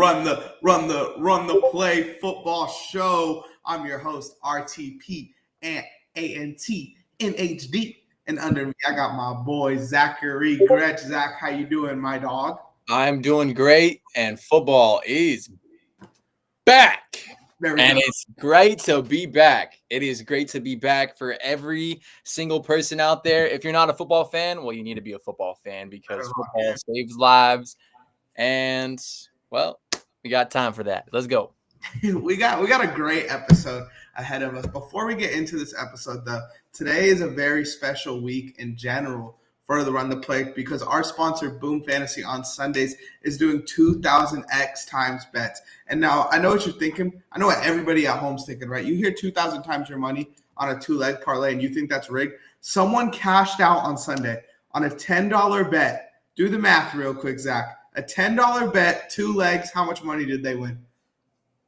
run the play football show. I'm your host, RTP and ANTNHD. And under me, I got my boy Zachary Gretsch. Zach, how you doing, my dog? I'm doing great, and football is back. And it's great to be back. It is great to be back for every single person out there. If you're not a football fan, well, you need to be a football fan because football saves lives. And, well, we got time for that. Let's go. we got a great episode ahead of us. Before we get into this episode, though, today is a very special week in general for the Run the Play because our sponsor, Boom Fantasy, on Sundays is doing 2,000x times bets. And now I know what you're thinking. I know what everybody at home's thinking, right? You hear 2,000 times your money on a two-leg parlay and you think that's rigged. Someone cashed out on Sunday on a $10 bet. Do the math real quick, Zach. A $10 bet, two legs. How much money did they win?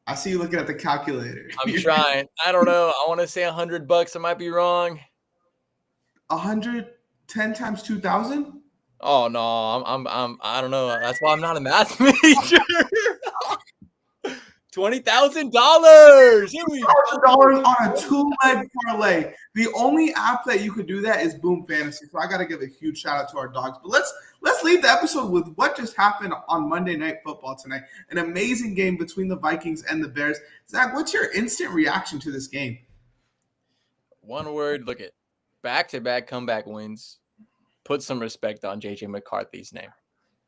I see you looking at the calculator. I'm trying. I don't know. I want to say $100. I might be wrong. 110 times 2,000? Oh no, I don't know. That's why I'm not a math major. $20,000. Here we go. On a two-leg parlay. The only app that you could do that is Boom Fantasy. So I got to give a huge shout out to our dogs. But let's leave the episode with what just happened on Monday Night Football tonight. An amazing game between the Vikings and the Bears. Zach, what's your instant reaction to this game? One word. Look at back-to-back comeback wins. Put some respect on JJ McCarthy's name.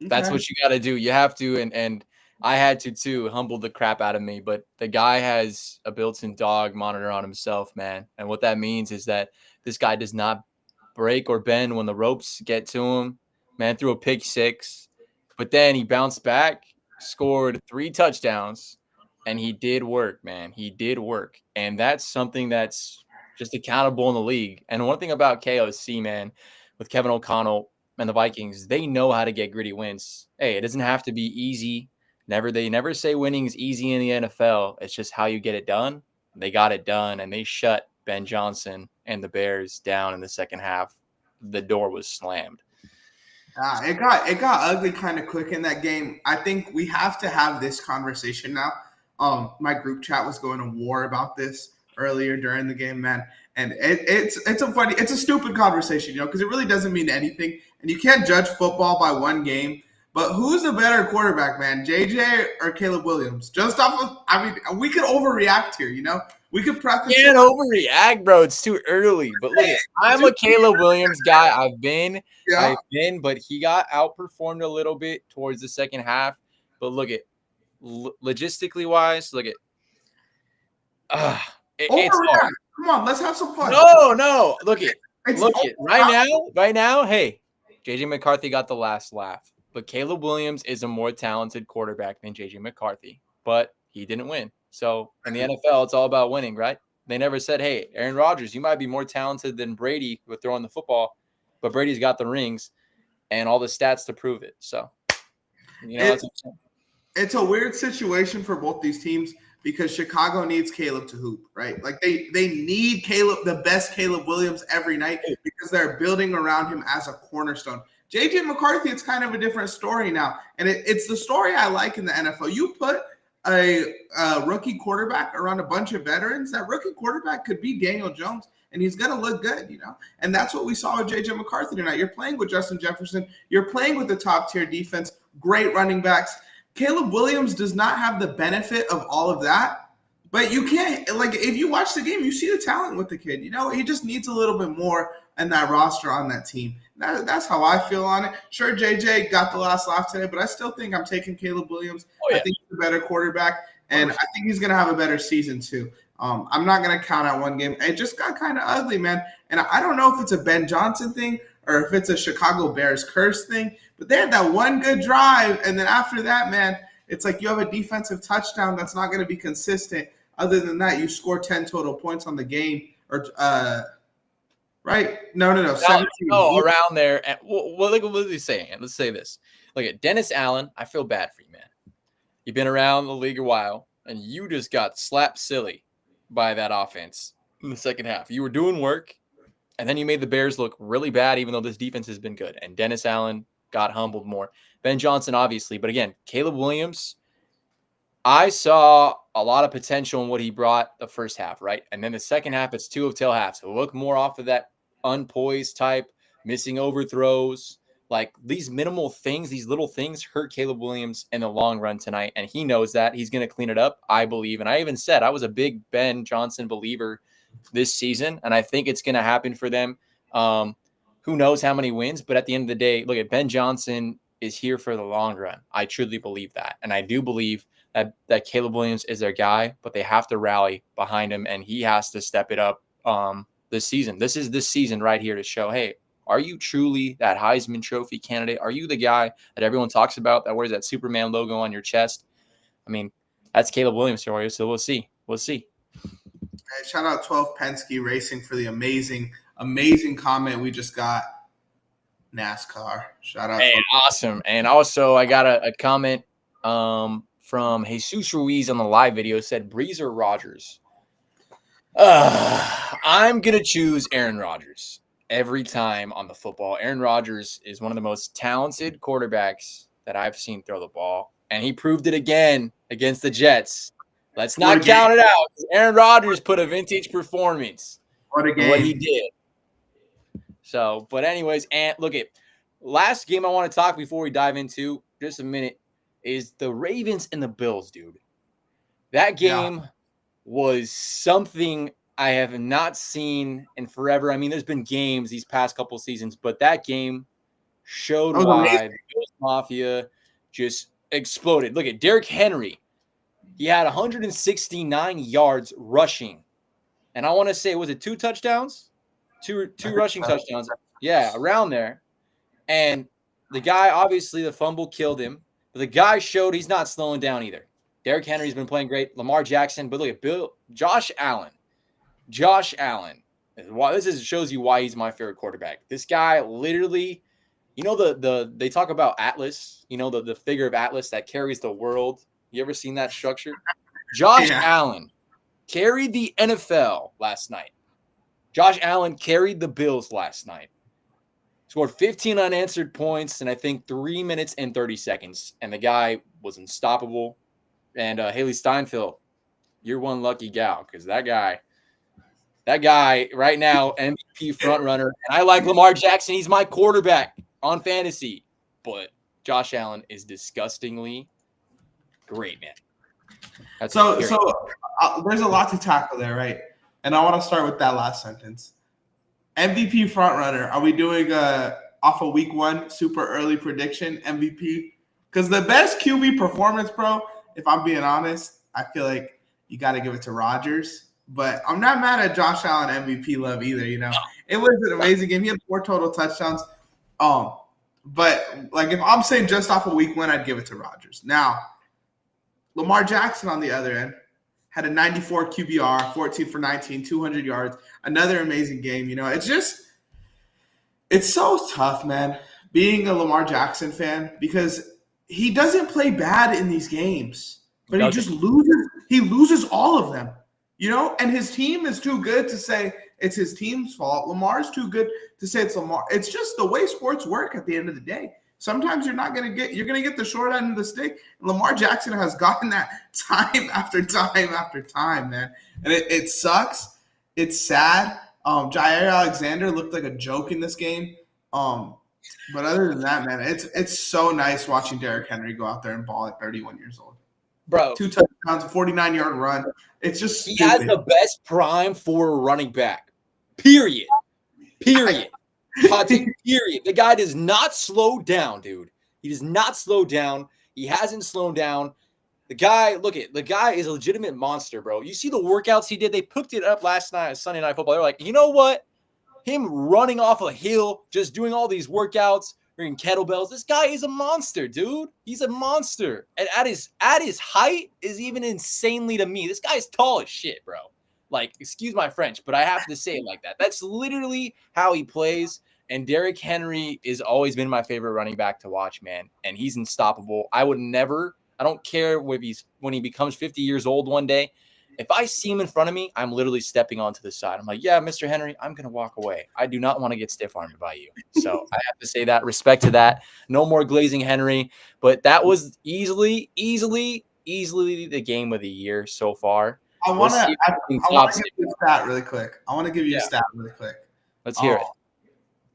Okay. That's what you got to do. You have to, and I had to too, humble the crap out of me. But the guy has a built-in dog monitor on himself, man. And what that means is that this guy does not break or bend when the ropes get to him. Man threw a pick six, but then he bounced back, scored 3 touchdowns, and he did work, man. He did work. And that's something that's just accountable in the league. And one thing about KOC, man, with Kevin O'Connell and the Vikings, they know how to get gritty wins. Hey, it doesn't have to be easy. They never say winning is easy in the NFL. It's just how you get it done. They got it done, and they shut Ben Johnson and the Bears down in the second half. The door was slammed. It got ugly kind of quick in that game. I think we have to have this conversation now. My group chat was going to war about this earlier during the game, man. And it's a stupid conversation, because it really doesn't mean anything. And you can't judge football by one game. But who's the better quarterback, man? JJ or Caleb Williams? Just off of, we could overreact here, We could preface. You can't overreact, bro. It's too early. But look, I'm a Caleb Williams guy. I've been, but he got outperformed a little bit towards the second half. But look at, logistically wise, look at, it's hard. Come on, let's have some fun. No. Look at right now. Hey, JJ McCarthy got the last laugh. But Caleb Williams is a more talented quarterback than J.J. McCarthy. But he didn't win. So in the NFL, it's all about winning, right? They never said, hey, Aaron Rodgers, you might be more talented than Brady with throwing the football. But Brady's got the rings and all the stats to prove it. So, it's a weird situation for both these teams because Chicago needs Caleb to hoop, right? Like they need Caleb, the best Caleb Williams every night because they're building around him as a cornerstone. J.J. McCarthy, it's kind of a different story now. And it's the story I like in the NFL. You put a rookie quarterback around a bunch of veterans, that rookie quarterback could be Daniel Jones, and he's going to look good, And that's what we saw with J.J. McCarthy tonight. You're playing with Justin Jefferson. You're playing with the top-tier defense, great running backs. Caleb Williams does not have the benefit of all of that, but you can't – if you watch the game, you see the talent with the kid. He just needs a little bit more in that roster on that team. That's how I feel on it. Sure, JJ got the last laugh today, but I still think I'm taking Caleb Williams. I think he's a better quarterback, and I think he's going to have a better season too. I'm not going to count out one game. It just got kind of ugly, man. And I don't know if it's a Ben Johnson thing or if it's a Chicago Bears curse thing, but they had that one good drive, and then after that, man, it's like you have a defensive touchdown that's not going to be consistent. Other than that, you score 10 total points on the game right? No. 17. No, around there. And, what are they saying? Let's say this. Look at Dennis Allen. I feel bad for you, man. You've been around the league a while, and you just got slapped silly by that offense in the second half. You were doing work, and then you made the Bears look really bad, even though this defense has been good. And Dennis Allen got humbled more. Ben Johnson, obviously. But again, Caleb Williams, I saw a lot of potential in what he brought the first half, right? And then the second half, it's two of tail halves. So look more off of that unpoised type, missing overthrows. Like these minimal things, these little things hurt Caleb Williams in the long run tonight. And he knows that. He's going to clean it up, I believe. And I even said I was a big Ben Johnson believer this season. And I think it's going to happen for them. Who knows how many wins? But at the end of the day, look at Ben Johnson is here for the long run. I truly believe that. And I do believe that Caleb Williams is their guy, but they have to rally behind him, and he has to step it up this season. This is this season right here to show, hey, are you truly that Heisman Trophy candidate? Are you the guy that everyone talks about that wears that Superman logo on your chest? I mean, that's Caleb Williams for you, so we'll see. We'll see. Hey, shout out 12 Penske Racing for the amazing comment we just got. NASCAR. Shout out. Hey, awesome. And also, I got a comment from Jesus Ruiz on the live video. Said Breeze or Rodgers. I'm gonna choose Aaron Rodgers every time on the football. Aaron Rodgers is one of the most talented quarterbacks that I've seen throw the ball, and he proved it again against the Jets. Let's not count it out. Aaron Rodgers put a vintage performance. What a game! What he did. So, but anyways, and look at last game I want to talk before we dive into just a minute is the Ravens and the Bills, dude. That game was something I have not seen in forever. I mean, there's been games these past couple seasons, but that game showed why the Bills Mafia just exploded. Look at Derrick Henry. He had 169 yards rushing. And I want to say, was it 2 touchdowns? Two rushing touchdowns. Yeah, around there. And the guy, obviously, the fumble killed him. But the guy showed he's not slowing down either. Derrick Henry's been playing great. Lamar Jackson. But look at Josh Allen. Josh Allen. This shows you why he's my favorite quarterback. This guy literally, you know, they talk about Atlas, you know, the figure of Atlas that carries the world. You ever seen that structure? Josh Allen carried the NFL last night. Josh Allen carried the Bills last night. Scored 15 unanswered points in, I think, 3 minutes and 30 seconds. And the guy was unstoppable. And Haley Steinfeld, you're one lucky gal because that guy right now, MVP frontrunner. And I like Lamar Jackson. He's my quarterback on fantasy. But Josh Allen is disgustingly great, man. So there's a lot to tackle there, right? And I want to start with that last sentence. MVP frontrunner. Are we doing off of week 1 super early prediction MVP? Because the best QB performance, bro, if I'm being honest, I feel like you got to give it to Rodgers. But I'm not mad at Josh Allen MVP love either. You know, it was an amazing game. He had 4 total touchdowns. But like if I'm saying just off of week 1, I'd give it to Rodgers. Now, Lamar Jackson on the other end had a 94 QBR, 14 for 19, 200 yards. Another amazing game. You know, it's so tough, man, being a Lamar Jackson fan because he doesn't play bad in these games, but he just loses. He loses all of them, you know, and his team is too good to say it's his team's fault. Lamar's too good to say it's Lamar. It's just the way sports work at the end of the day. Sometimes you're going to get the short end of the stick. And Lamar Jackson has gotten that time after time after time, man. And it sucks. It's sad. Jair Alexander looked like a joke in this game. But other than that, man, it's so nice watching Derrick Henry go out there and ball at 31 years old. Bro. 2 touchdowns, a 49-yard run. It's just stupid. He has the best prime for a running back. Period. Period. The guy does not slow down, dude. He does not slow down. He hasn't slowed down. The guy is a legitimate monster, bro. You see the workouts he did? They picked it up last night at Sunday Night Football. They're like, you know what? Him running off a hill, just doing all these workouts, bringing kettlebells. This guy is a monster, dude. He's a monster. And at his height is even insanely to me. This guy's tall as shit, bro. Like, excuse my French, but I have to say it like that. That's literally how he plays. And Derrick Henry has always been my favorite running back to watch, man. And he's unstoppable. I don't care when he becomes 50 years old one day. If I see him in front of me, I'm literally stepping onto the side. I'm like, yeah, Mr. Henry, I'm going to walk away. I do not want to get stiff-armed by you. So I have to say that. Respect to that. No more glazing Henry. But that was easily easily the game of the year so far. I We'll want see to if he give tops it. you a stat really quick. Yeah, let's hear it.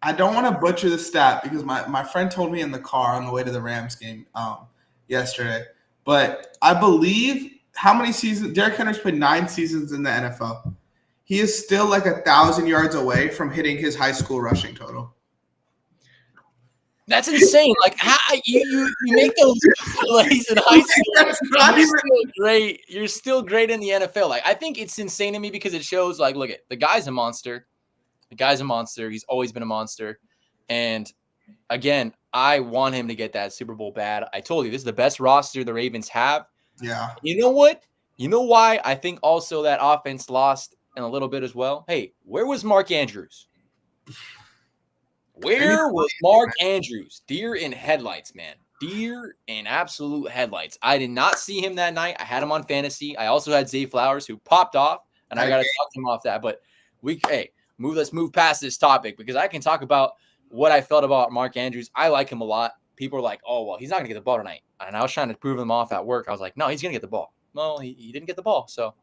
I don't want to butcher the stat because my friend told me in the car on the way to the Rams game yesterday. But I believe how many seasons Derrick Henry's played 9 seasons in the NFL. He is still like 1,000 yards away from hitting his high school rushing total. That's insane. Like how you make those plays in high school. You're still great. You're still great in the NFL. Like I think it's insane to me because it shows like, look at the guy's a monster. The guy's a monster. He's always been a monster. And again, I want him to get that Super Bowl bad. I told you this is the best roster the Ravens have. Yeah. You know what? You know why? I think also that offense lost in a little bit as well. Hey, where was Mark Andrews? Where was Mark Andrews? Deer in headlights, man. Deer in absolute headlights. I did not see him that night. I had him on fantasy. I also had Zay Flowers who popped off, and I got to talk him off that. But let's move past this topic because I can talk about what I felt about Mark Andrews. I like him a lot. People are like, oh, well, he's not going to get the ball tonight. And I was trying to prove him off at work. I was like, no, he's going to get the ball. No, he didn't get the ball. So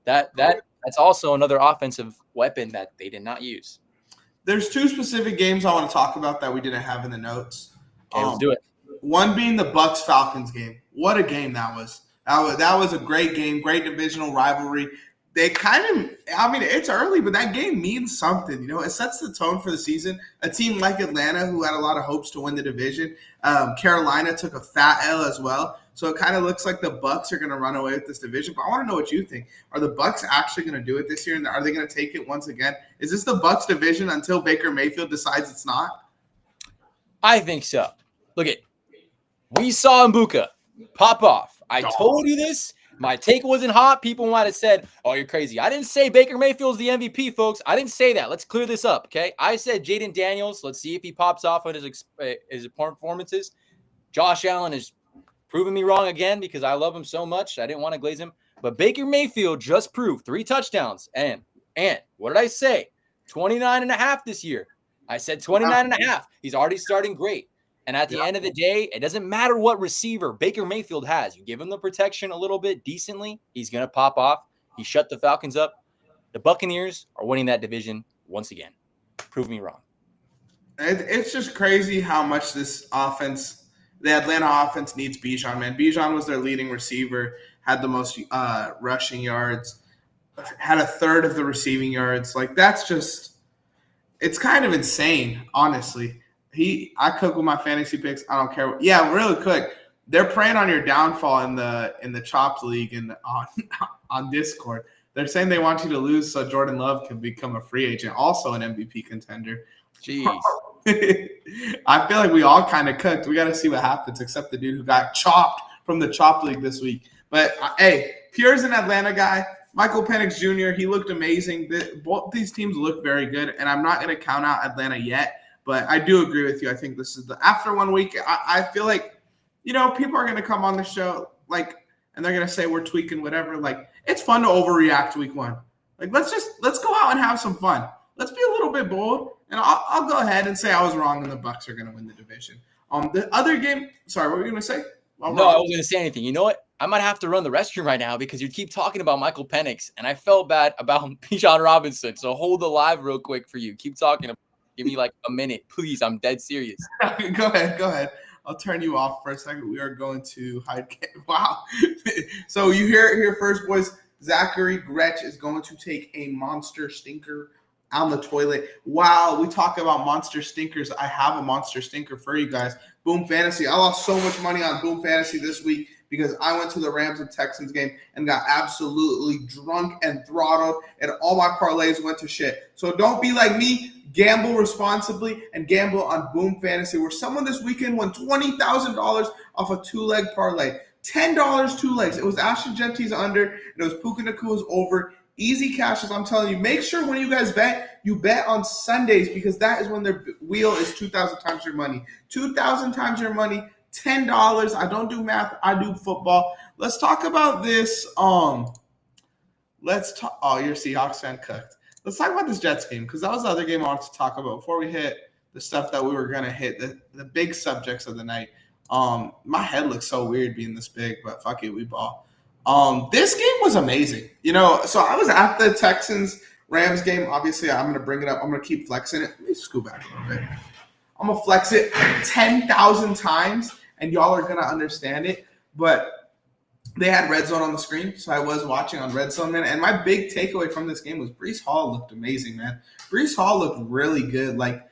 that's also another offensive weapon that they did not use. There's 2 specific games I want to talk about that we didn't have in the notes. Okay, let's do it. One being the Bucs-Falcons game. What a game that was. That was a great game, great divisional rivalry. They it's early, but that game means something. You know, it sets the tone for the season. A team like Atlanta, who had a lot of hopes to win the division. Carolina took a fat L as well. So it kind of looks like the Bucs are going to run away with this division. But I want to know what you think. Are the Bucs actually going to do it this year? And are they going to take it once again? Is this the Bucs division until Baker Mayfield decides it's not? I think so. Look at, we saw Mbuka pop off. I told you this. My take wasn't hot. People might have said, oh, you're crazy. I didn't say Baker Mayfield's the MVP, folks. I didn't say that. Let's clear this up, okay? I said Jaden Daniels. Let's see if he pops off on his performances. Josh Allen is proving me wrong again because I love him so much. I didn't want to glaze him. But Baker Mayfield just proved 3 touchdowns. And what did I say? 29.5 this year. I said 29.5. He's already starting great. And at the end of the day, it doesn't matter what receiver Baker Mayfield has. You give him the protection a little bit decently, he's going to pop off. He shut the Falcons up. The Buccaneers are winning that division once again. Prove me wrong. It's just crazy how much this offense, the Atlanta offense, needs Bijan, man. Bijan was their leading receiver, had the most rushing yards, had a third of the receiving yards. Like, that's just – it's kind of insane, honestly. I cook with my fantasy picks. I don't care. Yeah, really quick. They're preying on your downfall in the Chops League and on Discord. They're saying they want you to lose so Jordan Love can become a free agent, also an MVP contender. Jeez. I feel like we all kind of cooked. We got to see what happens, except the dude who got chopped from the Chop League this week. But, hey, Pierre's an Atlanta guy. Michael Penix Jr., he looked amazing. Both these teams look very good, and I'm not going to count out Atlanta yet. But I do agree with you. I think this is after 1 week, I feel like, you know, people are going to come on the show, like, and they're going to say we're tweaking whatever. Like, it's fun to overreact week 1. Like, let's go out and have some fun. Let's be a little bit bold, and I'll go ahead and say I was wrong and the Bucs are going to win the division. The other game, sorry, what were you going to say? No, I wasn't going to say anything. You know what? I might have to run the restroom right now because you keep talking about Michael Penix, and I felt bad about Bijan Robinson. So hold the live real quick for you. Keep talking about. Give me like a minute, please. I'm dead serious. Go ahead. I'll turn you off for a second. We are going to hide. Wow. So you hear it here first, boys. Zachary Gretsch is going to take a monster stinker on the toilet. Wow, we talk about monster stinkers. I have a monster stinker for you guys. Boom Fantasy. I lost so much money on Boom Fantasy this week because I went to the Rams and Texans game and got absolutely drunk and throttled, and all my parlays went to shit. So don't be like me. Gamble responsibly and gamble on Boom Fantasy, where someone this weekend won $20,000 off a 2-leg parlay. $10 2 legs. It was Ashton Genty's under, and it was Puka Nakua's over. Easy cashes, I'm telling you. Make sure when you guys bet, you bet on Sundays because that is when their wheel is 2,000 times your money. 2,000 times your money, $10. I don't do math. I do football. Let's talk about this. Oh, your Seahawks fan cooked. Let's talk about this Jets game because that was the other game I wanted to talk about before we hit the stuff that we were going to hit, the big subjects of the night. My head looks so weird being this big, but fuck it, we ball. This game was amazing. So I was at the Texans Rams game. Obviously, I'm gonna bring it up. I'm gonna keep flexing it. Let me scoot back a little bit. I'm gonna flex it 10,000 times, and y'all are gonna understand it. But they had Red Zone on the screen, so I was watching on Red Zone, man. And my big takeaway from this game was Breece Hall looked amazing, man. Breece Hall looked really good. Like,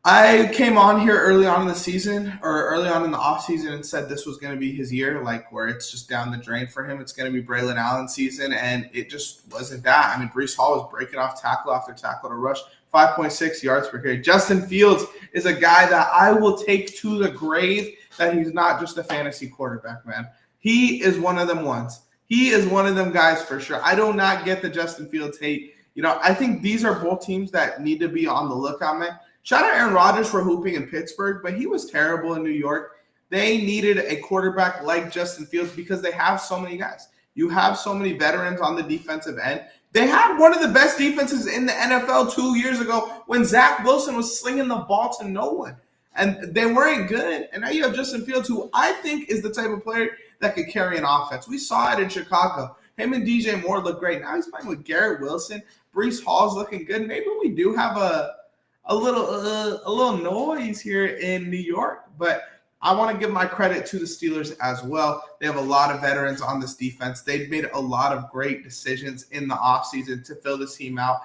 I came on here early on in the season or early on in the offseason and said this was going to be his year, like where it's just down the drain for him. It's going to be Braylon Allen season, and it just wasn't that. I mean, Breece Hall was breaking off tackle after tackle to rush, 5.6 yards per carry. Justin Fields is a guy that I will take to the grave that he's not just a fantasy quarterback, man. He is one of them ones. He is one of them guys for sure. I do not get the Justin Fields hate. I think these are both teams that need to be on the lookout, man. Shout out Aaron Rodgers for hooping in Pittsburgh, but he was terrible in New York. They needed a quarterback like Justin Fields because they have so many guys. You have so many veterans on the defensive end. They had one of the best defenses in the NFL 2 years ago when Zach Wilson was slinging the ball to no one. And they weren't good. And now you have Justin Fields, who I think is the type of player that could carry an offense. We saw it in Chicago. Him and DJ Moore look great. Now he's playing with Garrett Wilson. Breece Hall's looking good. Maybe we do have a little noise here in New York, but I want to give my credit to the Steelers as well. They have a lot of veterans on this defense. They've made a lot of great decisions in the offseason to fill this team out.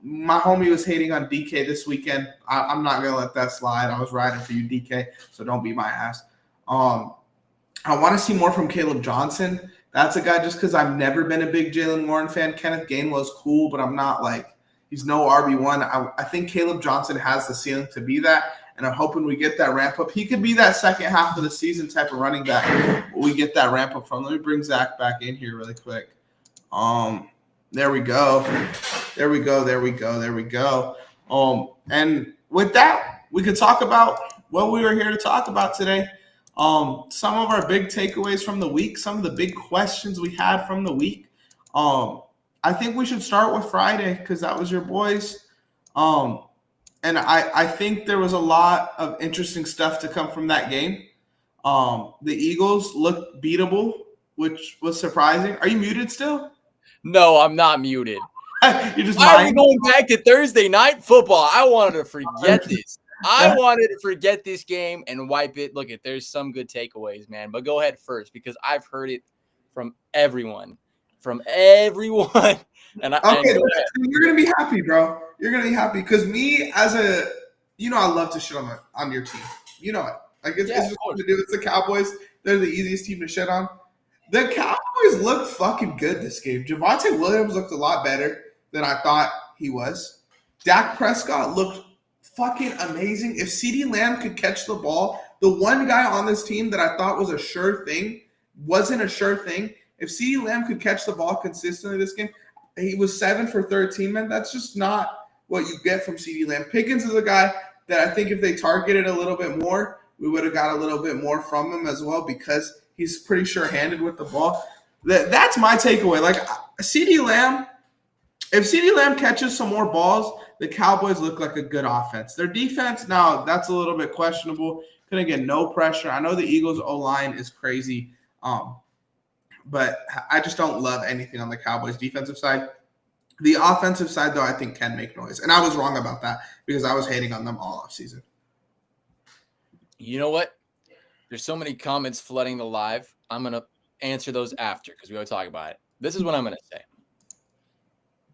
My homie was hating on DK this weekend. I'm not going to let that slide. I was riding for you, DK, so don't beat my ass. I want to see more from Caleb Johnson. That's a guy just because I've never been a big Jalen Warren fan. Kenneth Gainwell's cool, but I'm not like, he's no RB1. I think Caleb Johnson has the ceiling to be that, and I'm hoping we get that ramp up. He could be that second half of the season type of running back. We get that ramp up from. Let me bring Zach back in here really quick. There we go. And with that, we could talk about what we were here to talk about today. Some of our big takeaways from the week, some of the big questions we had from the week. I think we should start with Friday because that was your boys. And I think there was a lot of interesting stuff to come from that game. The Eagles looked beatable, which was surprising. Are you muted still? No, I'm not muted. You're just Why are we going back to Thursday night football? I wanted to forget this. I wanted to forget this game and wipe it. Look, there's some good takeaways, man. But go ahead first because I've heard it from everyone. And okay, you're gonna be happy, bro. You're gonna be happy because me as a, I love to shit on your team. You know it. Like it's just what to do. It's the Cowboys. They're the easiest team to shit on. The Cowboys looked fucking good this game. Javonte Williams looked a lot better than I thought he was. Dak Prescott looked fucking amazing. If CeeDee Lamb could catch the ball, the one guy on this team that I thought was a sure thing wasn't a sure thing. If CeeDee Lamb could catch the ball consistently this game, he was 7 for 13, man. That's just not what you get from CeeDee Lamb. Pickens is a guy that I think if they targeted a little bit more, we would have got a little bit more from him as well because he's pretty sure-handed with the ball. That's my takeaway. Like, CeeDee Lamb, if CeeDee Lamb catches some more balls, the Cowboys look like a good offense. Their defense, now, that's a little bit questionable. Couldn't get no pressure. I know the Eagles' O-line is crazy, but I just don't love anything on the Cowboys' defensive side. The offensive side, though, I think can make noise. And I was wrong about that because I was hating on them all offseason. You know what? There's so many comments flooding the live. I'm going to answer those after because we always talk about it. This is what I'm going to say.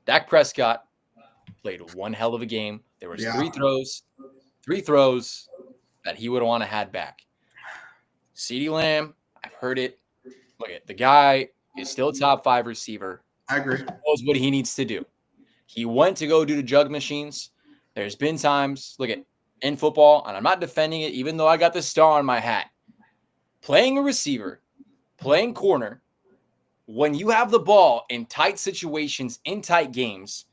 Dak Prescott played one hell of a game. There was three throws that he would want to had back. CeeDee Lamb, I've heard it. Look at the guy is still a top 5 receiver. I agree. He knows what he needs to do. He went to go do the jug machines. There's been times, look at in football, and I'm not defending it, even though I got the star on my hat. Playing a receiver, playing corner, when you have the ball in tight situations, in tight games,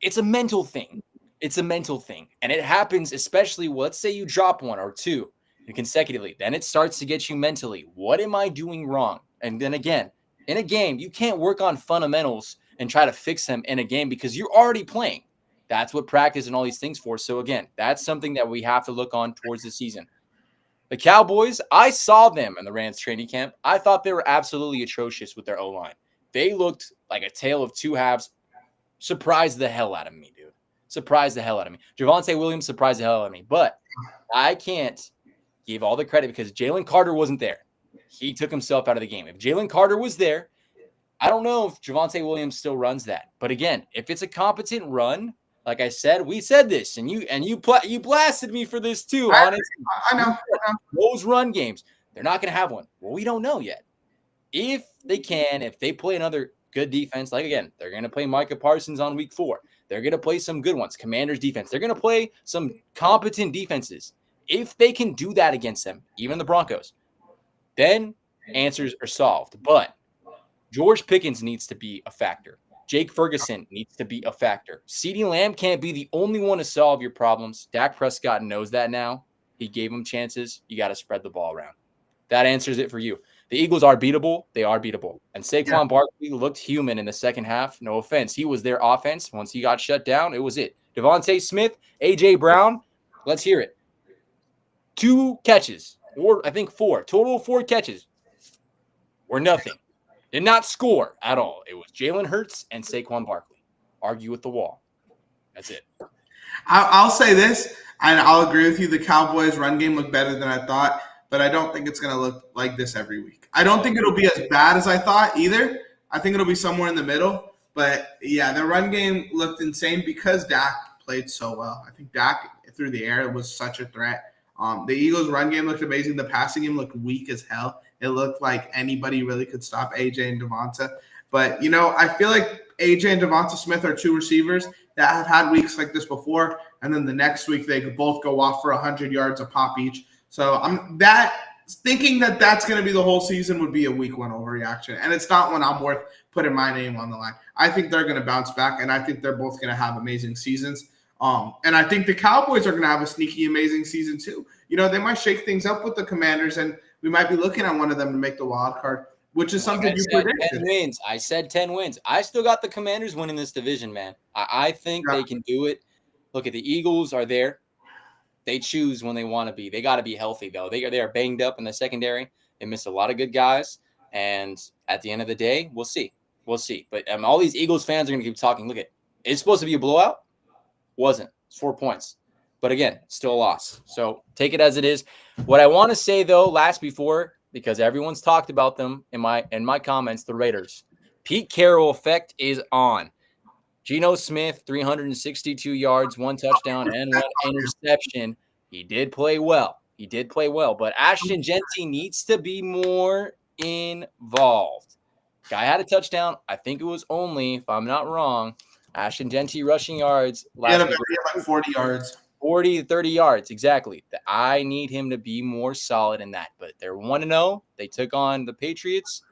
it's a mental thing. It's a mental thing. And it happens, especially, let's say you drop one or two consecutively. Then it starts to get you mentally. What am I doing wrong? And then again, in a game, you can't work on fundamentals and try to fix them in a game because you're already playing. That's what practice and all these things for. So again, that's something that we have to look on towards the season. The Cowboys, I saw them in the Rams training camp. I thought they were absolutely atrocious with their O-line. They looked like a tale of two halves. Surprised the hell out of me, dude. Surprised the hell out of me. Javonte Williams surprised the hell out of me. But I can't give all the credit because Jalen Carter wasn't there. He took himself out of the game. If Jalen Carter was there, I don't know if Javonte Williams still runs that. But again, if it's a competent run, like I said, we said this, and you blasted me for this too. Honestly, I know. Those run games, they're not going to have one. Well, we don't know yet. If they play another good defense, like again, they're going to play Micah Parsons on week 4. They're going to play some good ones. Commanders defense. They're going to play some competent defenses. If they can do that against them, even the Broncos, then answers are solved. But George Pickens needs to be a factor. Jake Ferguson needs to be a factor. CeeDee Lamb can't be the only one to solve your problems. Dak Prescott knows that now. He gave him chances. You got to spread the ball around. That answers it for you. The Eagles are beatable. They are beatable. And Saquon Barkley looked human in the second half. No offense. He was their offense. Once he got shut down, it was it. Devontae Smith, A.J. Brown, let's hear it. 2 catches, or I think 4. Total of 4 catches were nothing. Did not score at all. It was Jalen Hurts and Saquon Barkley. Argue with the wall. That's it. I'll say this, and I'll agree with you. The Cowboys' run game looked better than I thought, but I don't think it's going to look like this every week. I don't think it'll be as bad as I thought either. I think it'll be somewhere in the middle. But, yeah, the run game looked insane because Dak played so well. I think Dak, through the air, was such a threat. The Eagles' run game looked amazing. The passing game looked weak as hell. It looked like anybody really could stop AJ and Devonta. But, I feel like AJ and Devonta Smith are 2 receivers that have had weeks like this before, and then the next week they could both go off for 100 yards a pop each. So thinking that that's going to be the whole season would be a week 1 overreaction, and it's not one I'm worth putting my name on the line. I think they're going to bounce back, and I think they're both going to have amazing seasons. And I think the Cowboys are going to have a sneaky, amazing season too. They might shake things up with the Commanders, and we might be looking at one of them to make the wild card, which is something you predicted. 10 wins. I said 10 wins. I still got the Commanders winning this division, man. I think they can do it. Look at the Eagles are there. They choose when they want to be. They got to be healthy, though. They are banged up in the secondary. They missed a lot of good guys. And at the end of the day, we'll see. We'll see. But all these Eagles fans are going to keep talking. Look, it's supposed to be a blowout. Wasn't. It's 4 points. But again, still a loss. So take it as it is. What I want to say, though, because everyone's talked about them in my comments, the Raiders. Pete Carroll effect is on. Geno Smith, 362 yards, 1 touchdown, and 1 interception. He did play well. But Ashton Jeanty needs to be more involved. Guy had a touchdown. I think it was only, if I'm not wrong, Ashton Jeanty rushing yards. He had like 40 yards. 40 to 30 yards, exactly. I need him to be more solid in that. But they're 1-0. They took on the Patriots,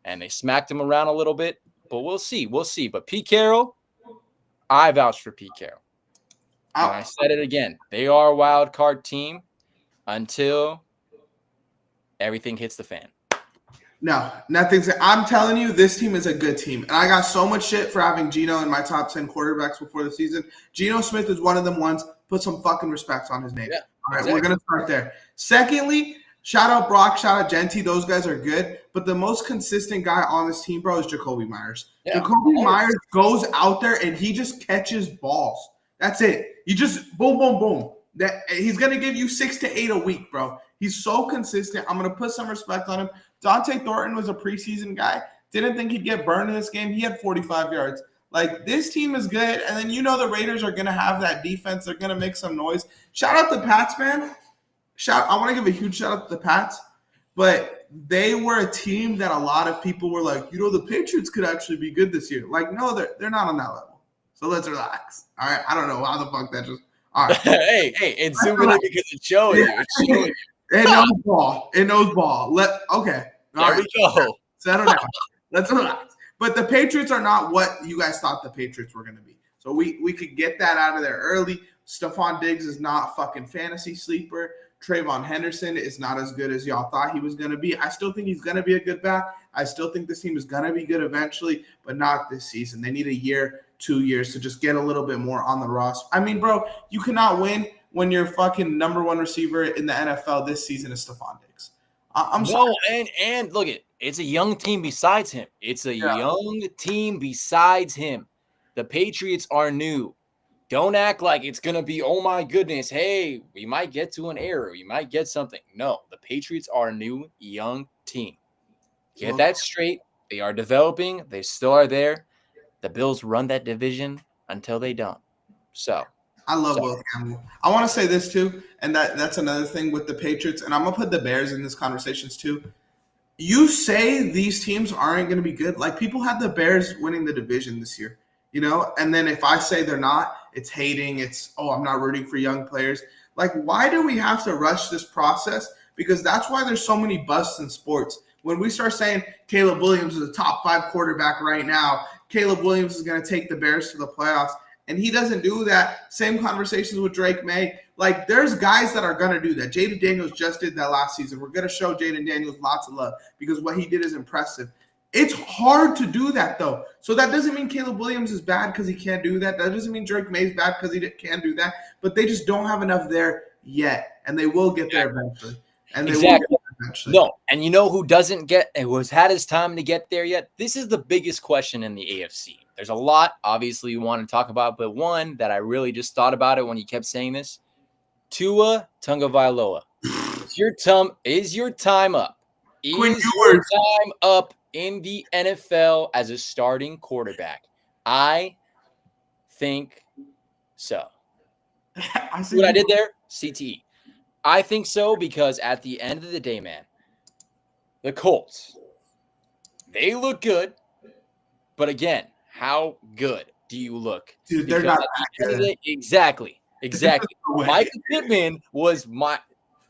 and they smacked them around a little bit. But we'll see. But Pete Carroll, I vouch for Pete Carroll. And I said it again. They are a wild card team until everything hits the fan. No, nothing's. I'm telling you, this team is a good team. And I got so much shit for having Geno in my top 10 quarterbacks before the season. Geno Smith is one of them ones. Put some fucking respect on his name. Yeah, all right, exactly. We're going to start there. Secondly, shout out Brock, shout out Jeanty. Those guys are good. But the most consistent guy on this team, bro, is Jacoby Myers. Yeah, Jacoby Myers goes out there and he just catches balls. That's it. You just boom, boom, boom. He's going to give you 6 to 8 a week, bro. He's so consistent. I'm going to put some respect on him. Dante Thornton was a preseason guy. Didn't think he'd get burned in this game. He had 45 yards. Like, this team is good. And then the Raiders are going to have that defense. They're going to make some noise. Shout out the Pats, man. I want to give a huge shout out to the Pats. But they were a team that a lot of people were like, the Patriots could actually be good this year. Like, no, they're not on that level. So let's relax. All right? I don't know how the fuck that just – all right. hey, it's zooming in because it's showing you. It's showing you. It knows ball. Okay. There we go. Settle down. Let's relax. But the Patriots are not what you guys thought the Patriots were going to be. So we could get that out of there early. Stephon Diggs is not a fucking fantasy sleeper. Trayvon Henderson is not as good as y'all thought he was going to be. I still think he's going to be a good back. I still think this team is going to be good eventually, but not this season. They need a year, 2 years to just get a little bit more on the roster. I mean, bro, you cannot win when your fucking number one receiver in the NFL this season is Stephon Diggs. I'm sorry. And look it's a young team besides him. It's a young team besides him. The Patriots are new. Don't act like it's going to be, oh my goodness, hey, we might get to an error. We might get something. No, the Patriots are a new, young team. Get that straight. They are developing. They still are there. The Bills run that division until they don't. So I love both Campbell. I want to say this too, and that's another thing with the Patriots, and I'm gonna put the Bears in this conversations too. You say these teams aren't going to be good. Like, people had the Bears winning the division this year, and then if I say they're not, it's hating. It's, oh, I'm not rooting for young players. Like, why do we have to rush this process? Because that's why there's so many busts in sports. When we start saying Caleb Williams is a top 5 quarterback right now, Caleb Williams is going to take the Bears to the playoffs, and he doesn't do that. Same conversations with Drake May. Like, there's guys that are going to do that. Jaden Daniels just did that last season. We're going to show Jaden Daniels lots of love because what he did is impressive. It's hard to do that, though. So that doesn't mean Caleb Williams is bad because he can't do that. That doesn't mean Drake May is bad because he can't do that. But they just don't have enough there yet, and they will get there eventually. And they will get there eventually. No, and you know who doesn't get – who has had his time to get there yet? This is the biggest question in the AFC. There's a lot, obviously, you want to talk about, but one that I really just thought about it when you kept saying this. Tua Tagovailoa. Is your time up? Is your time up in the NFL as a starting quarterback? I think so. See what I did there? CTE. I think so because at the end of the day, man, the Colts, they look good. But again, how good do you look? Dude, they're not that good. Exactly. Michael Pittman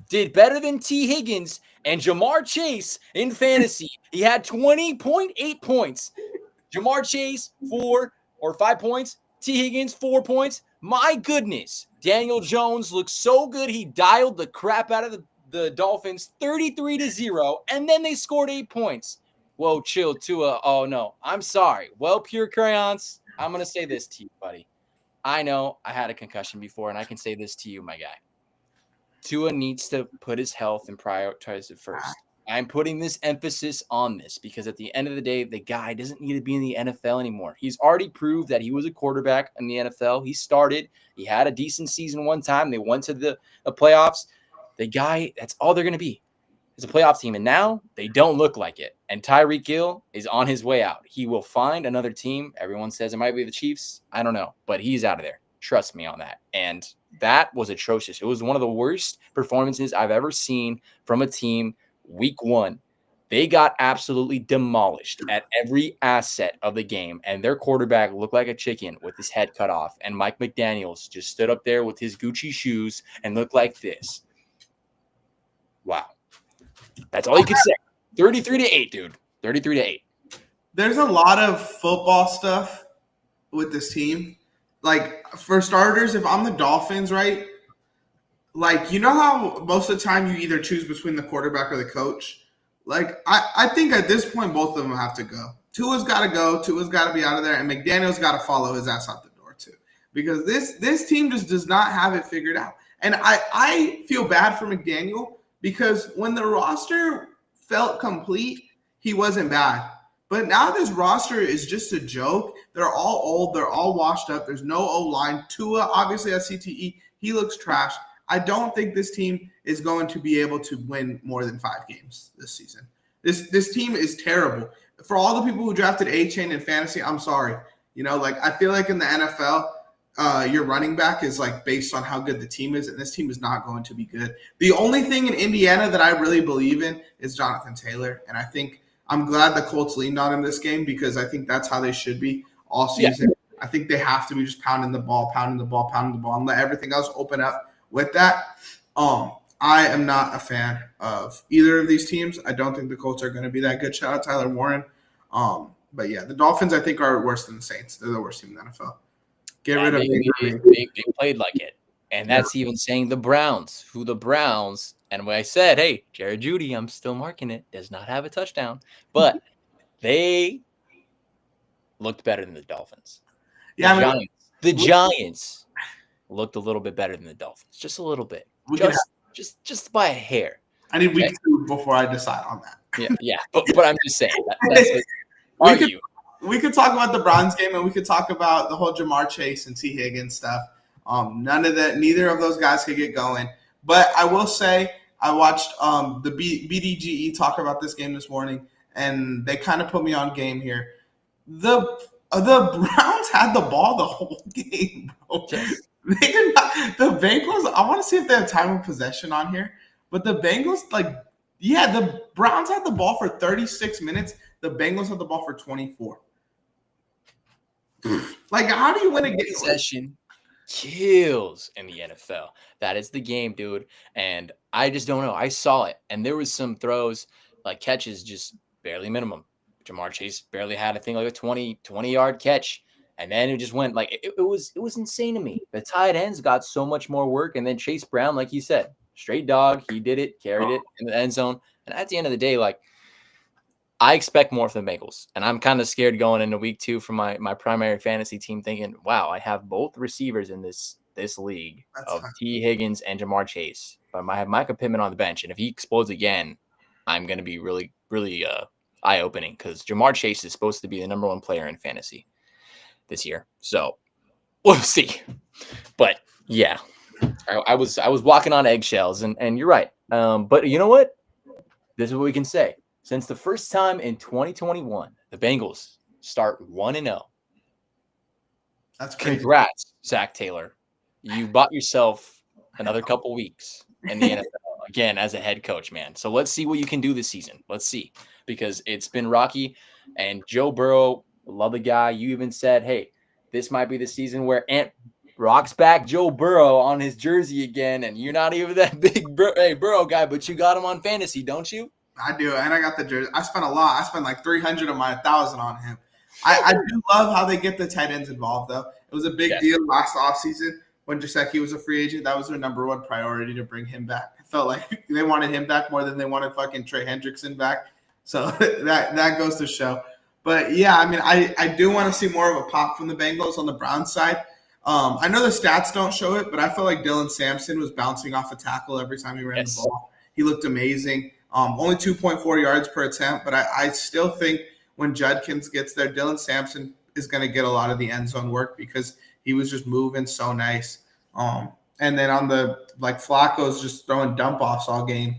did better than T. Higgins and Jamar Chase in fantasy. He had 20.8 points. Jamar Chase, 4 or 5 points. T. Higgins, 4 points. My goodness. Daniel Jones looks so good. He dialed the crap out of the Dolphins 33-0, and then they scored 8 points. Whoa, chill, Tua. Oh, no. I'm sorry. Well, pure crayons, I'm going to say this to you, buddy. I know I had a concussion before, and I can say this to you, my guy. Tua needs to put his health and prioritize it first. I'm putting this emphasis on this because at the end of the day, the guy doesn't need to be in the NFL anymore. He's already proved that he was a quarterback in the NFL. He started. He had a decent season one time. They went to the playoffs. The guy, that's all they're going to be. It's a playoff team, and now they don't look like it. And Tyreek Hill is on his way out. He will find another team. Everyone says it might be the Chiefs. I don't know, but he's out of there. Trust me on that. And that was atrocious. It was one of the worst performances I've ever seen from a team week one. They got absolutely demolished at every asset of the game, and their quarterback looked like a chicken with his head cut off. And Mike McDaniels just stood up there with his Gucci shoes and looked like this. Wow. That's all you can say. 33-8, dude. 33-8. There's a lot of football stuff with this team. Like, for starters, if I'm the Dolphins, right? Like, you know how most of the time you either choose between the quarterback or the coach? Like, I think at this point, both of them have to go. Tua's got to go. Tua's got to be out of there. And McDaniel's got to follow his ass out the door, too. Because this team just does not have it figured out. And I feel bad for McDaniel because when the roster felt complete, he wasn't bad. But now this roster is just a joke. They're all old. They're all washed up. There's no O-line. Tua obviously has CTE. He looks trash. I don't think this team is going to be able to win more than 5 games this season. This team is terrible. For all the people who drafted A-Chain in fantasy, I'm sorry. I feel like in the NFL, your running back is like based on how good the team is, and this team is not going to be good. The only thing in Indiana that I really believe in is Jonathan Taylor, and I think I'm glad the Colts leaned on him this game because I think that's how they should be all season. Yeah. I think they have to be just pounding the ball, and let everything else open up. With that, I am not a fan of either of these teams. I don't think the Colts are going to be that good. Shout out Tyler Warren. But yeah, the Dolphins I think are worse than the Saints. They're the worst team in the NFL. Get rid of they played like it. And that's even saying the Browns, and when I said, hey, Jared Jeudy, I'm still marking it, does not have a touchdown. But they looked better than the Dolphins. The Giants looked a little bit better than the Dolphins. Just a little bit. We could Just by a hair. I need week 2 before I decide on that. Yeah. But I'm just saying that's what we could talk about the Browns game, and we could talk about the whole Jamar Chase and T. Higgins stuff. Neither of those guys could get going. But I will say, I watched the BDGE talk about this game this morning, and they kind of put me on game here. The Browns had the ball the whole game, bro. They did not. The Bengals, I want to see if they have time of possession on here. But the Bengals, the Browns had the ball for 36 minutes. The Bengals had the ball for 24. How do you win a game? Possession kills in the NFL. That is the game, dude. And I just don't know. I saw it, and there was some throws, catches, just barely minimum. Jamar Chase barely had, I think, a 20-yard catch. And then it just went it was insane to me. The tight ends got so much more work. And then Chase Brown, like you said, straight dog. He did it, carried it in the end zone. And at the end of the day, I expect more from the Bengals. And I'm kind of scared going into week 2 for my primary fantasy team, thinking, wow, I have both receivers in this league of T. Higgins and Jamar Chase. But I have Micah Pittman on the bench. And if he explodes again, I'm going to be really, really eye-opening, because Jamar Chase is supposed to be the number 1 player in fantasy this year. So we'll see. But yeah, I was walking on eggshells, and you're right. But you know what? This is what we can say. Since the first time in 2021, the Bengals start 1-0. That's crazy. Congrats, Zach Taylor. You bought yourself another couple weeks in the NFL again as a head coach, man. So let's see what you can do this season. Let's see, because it's been rocky. And Joe Burrow, love the guy. You even said, hey, this might be the season where Ant rocks back Joe Burrow on his jersey again. And you're not even that big Burrow guy, but you got him on fantasy, don't you? I do, and I got the jersey. I spent a lot. I spent 300 of my 1,000 on him. I do love how they get the tight ends involved, though. It was a big deal last offseason when Gesicki was a free agent. That was their number 1 priority, to bring him back. I felt like they wanted him back more than they wanted fucking Trey Hendrickson back. So that goes to show. But, yeah, I mean, I do want to see more of a pop from the Bengals on the Browns side. I know the stats don't show it, but I felt like Dylan Sampson was bouncing off a tackle every time he ran the ball. He looked amazing. Only 2.4 yards per attempt, but I still think when Judkins gets there, Dylan Sampson is going to get a lot of the end zone work, because he was just moving so nice. And then on the Flacco's just throwing dump offs all game.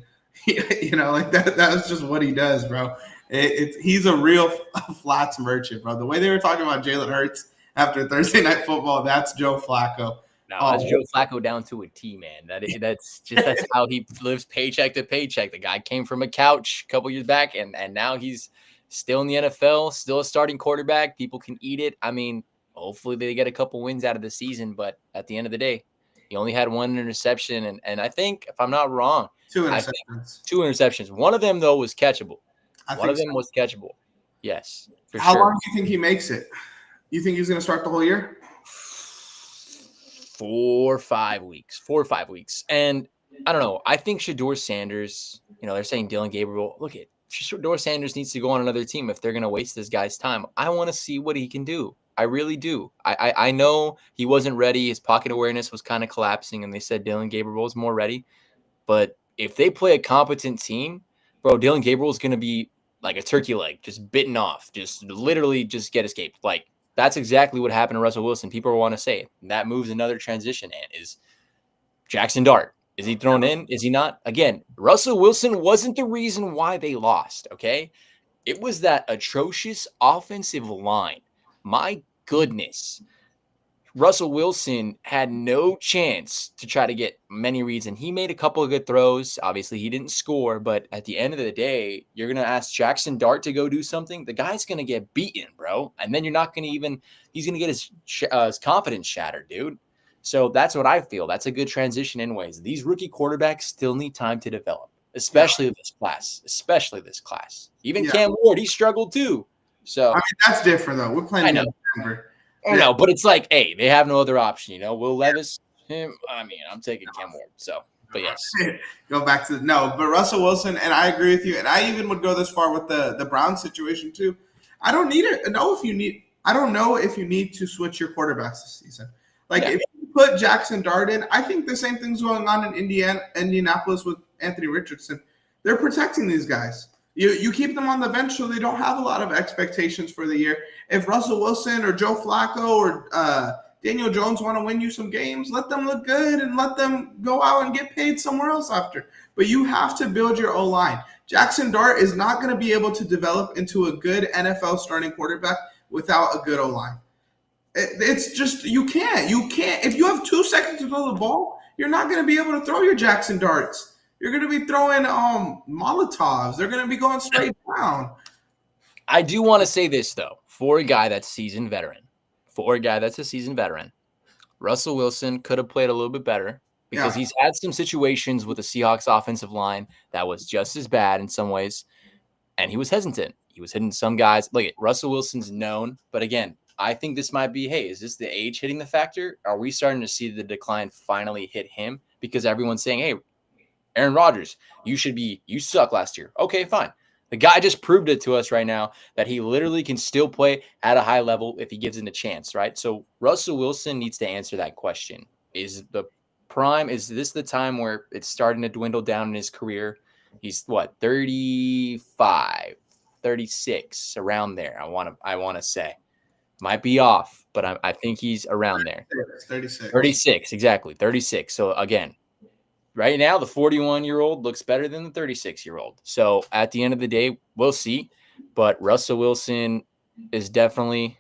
That was just what he does, bro. He's a real flats merchant, bro. The way they were talking about Jalen Hurts after Thursday Night Football, that's Joe Flacco. No, that's Joe Flacco down to a T, man. That's how he lives, paycheck to paycheck. The guy came from a couch a couple years back, and now he's still in the NFL, still a starting quarterback. People can eat it. I mean, hopefully they get a couple wins out of the season, but at the end of the day, he only had 1 interception, and I think, if I'm not wrong, 2 interceptions. 2 interceptions. One of them, though, was catchable. One of them was catchable. Yes, for sure. How long do you think he makes it? You think he's going to start the whole year? 4 or 5 weeks. And I don't know. I think Shedeur Sanders, they're saying Dylan Gabriel. Look, Shedeur Sanders needs to go on another team if they're going to waste this guy's time. I want to see what he can do. I really do. I know he wasn't ready. His pocket awareness was kind of collapsing, and they said Dylan Gabriel was more ready. But if they play a competent team, bro, Dylan Gabriel is going to be like a turkey leg, just bitten off, just literally just get escaped. That's exactly what happened to Russell Wilson. People want to say it. That moves another transition. And is Jackson Dart. Is he thrown in? Is he not? Again, Russell Wilson wasn't the reason why they lost, okay? It was that atrocious offensive line. My goodness. Russell Wilson had no chance to try to get many reads, and he made a couple of good throws. Obviously, he didn't score, but at the end of the day, you're going to ask Jackson Dart to go do something. The guy's going to get beaten, bro, and then you're not going to even – he's going to get his confidence shattered, dude. So that's what I feel. That's a good transition anyways. These rookie quarterbacks still need time to develop, especially this class. Even Cam Ward, he struggled too. So I mean, that's different, though. We're playing in Denver. I know, but it's like, hey, they have no other option, Will Levis, him. I mean, I'm taking Cam Ward. So, but yes, go back to but Russell Wilson, and I agree with you, and I even would go this far with the Browns situation too. I don't know if you need to switch your quarterbacks this season. Like if you put Jackson Dart in, I think the same thing's going on in Indianapolis with Anthony Richardson. They're protecting these guys. You keep them on the bench so they don't have a lot of expectations for the year. If Russell Wilson or Joe Flacco or Daniel Jones want to win you some games, let them look good and let them go out and get paid somewhere else after. But you have to build your O-line. Jackson Dart is not going to be able to develop into a good NFL starting quarterback without a good O-line. It's just you can't. If you have 2 seconds to throw the ball, you're not going to be able to throw your Jackson Darts. You're going to be throwing Molotovs. They're going to be going straight down. I do want to say this, though. For a guy that's a seasoned veteran, Russell Wilson could have played a little bit better because he's had some situations with the Seahawks offensive line that was just as bad in some ways, and he was hesitant. He was hitting some guys. Look, Russell Wilson's known, but again, I think this might be, hey, is this the age hitting the factor? Are we starting to see the decline finally hit him? Because everyone's saying, hey, Aaron Rodgers, you suck last year. Okay, fine. The guy just proved it to us right now that he literally can still play at a high level if he gives it a chance, right? So Russell Wilson needs to answer that question. Is this the time where it's starting to dwindle down in his career? He's 35, 36, around there. I want to say. Might be off, but I think he's around there. 36. 36, exactly. 36. So again, right now, the 41-year-old looks better than the 36-year-old. So at the end of the day, we'll see. But Russell Wilson is definitely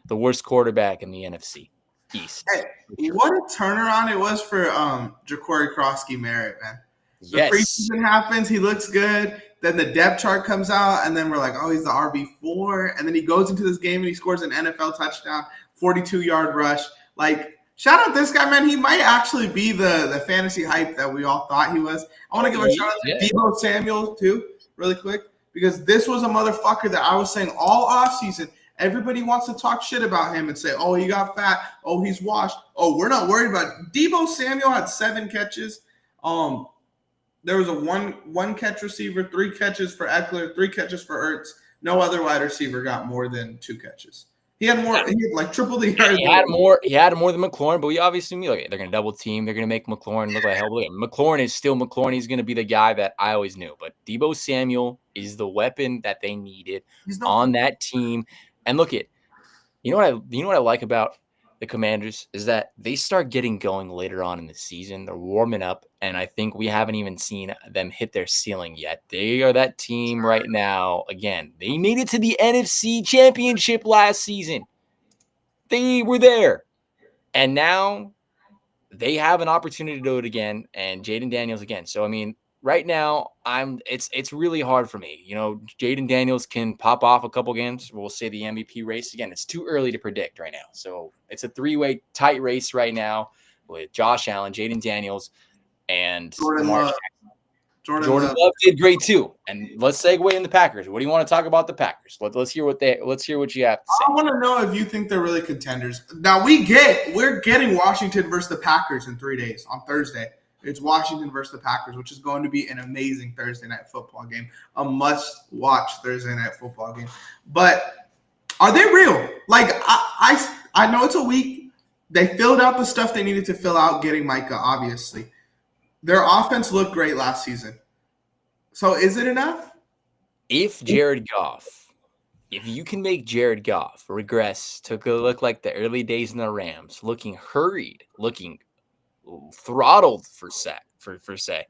the worst quarterback in the NFC East. Hey, what a turnaround it was for Ja'Cory Krosky-Merritt, man. The preseason happens, he looks good. Then the depth chart comes out, and then we're like, oh, he's the RB4. And then he goes into this game and he scores an NFL touchdown, 42-yard rush. Like, shout out this guy, man. He might actually be the fantasy hype that we all thought he was. I want to give a shout out to Deebo Samuel, too, really quick, because this was a motherfucker that I was saying all offseason. Everybody wants to talk shit about him and say, oh, he got fat. Oh, he's washed. Oh, we're not worried about it. Deebo Samuel had 7 catches. There was a one catch receiver, 3 catches for Eckler, 3 catches for Ertz. No other wide receiver got more than 2 catches. He had more. He had like triple the yards. He had more than McLaurin, but we obviously knew they're going to double team. They're going to make McLaurin look like hell. McLaurin is still McLaurin. He's going to be the guy that I always knew. But Deebo Samuel is the weapon that they needed on that team. And look, you know what I like about the Commanders is that they start getting going later on in the season. They're warming up, and I think we haven't even seen them hit their ceiling yet. They are that team right now. Again, they made it to the NFC Championship last season. They were there, and now they have an opportunity to do it again, and Jaden Daniels again. So, I mean, right now, it's really hard for me. You know, Jaden Daniels can pop off a couple games. We'll say the MVP race again. It's too early to predict right now. So it's a 3-way tight race right now with Josh Allen, Jaden Daniels, and Jordan Love. Jordan Love did great too. And let's segue in the Packers. What do you want to talk about the Packers? Let's hear what you have to say. I want to know if you think they're really contenders. Now we're getting Washington versus the Packers in 3 days on Thursday. It's Washington versus the Packers, which is going to be an amazing Thursday night football game, a must-watch Thursday night football game. But are they real? Like I know it's a week. They filled out the stuff they needed to fill out, getting Micah, obviously. Their offense looked great last season. So is it enough? If you can make Jared Goff regress to look like the early days in the Rams, looking hurried, looking throttled for say.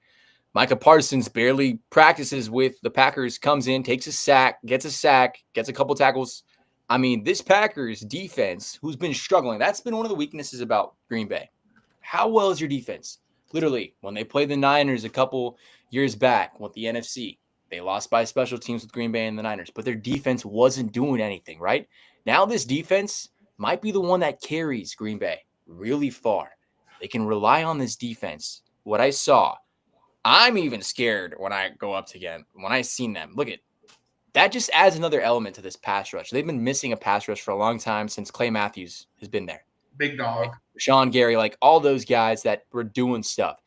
Micah Parsons barely practices with the Packers, comes in, takes a sack, gets a couple tackles. I mean, this Packers defense, who's been struggling, that's been one of the weaknesses about Green Bay. How well is your defense? Literally, when they played the Niners a couple years back with the NFC, they lost by special teams with Green Bay and the Niners, but their defense wasn't doing anything, right? Now this defense might be the one that carries Green Bay really far. They can rely on this defense. What I saw, I'm even scared when I go up again. When I seen them, look at that, just adds another element to this pass rush. They've been missing a pass rush for a long time since Clay Matthews has been there. Big dog. Sean Gary, like all those guys that were doing stuff.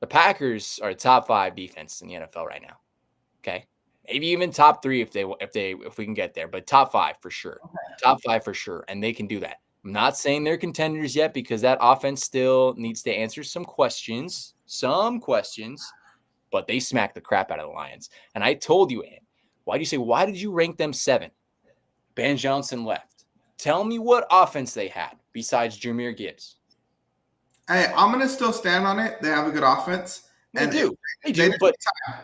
The Packers are a top 5 defense in the NFL right now. Okay, maybe even top 3 if we can get there, but top 5 for sure. Okay. Top 5 for sure, and they can do that. I'm not saying they're contenders yet because that offense still needs to answer some questions, but they smacked the crap out of the Lions. And I told you, Ann, why did you rank them 7? Ben Johnson left. Tell me what offense they had besides Jahmyr Gibbs. Hey, I'm gonna still stand on it. They have a good offense. They do, but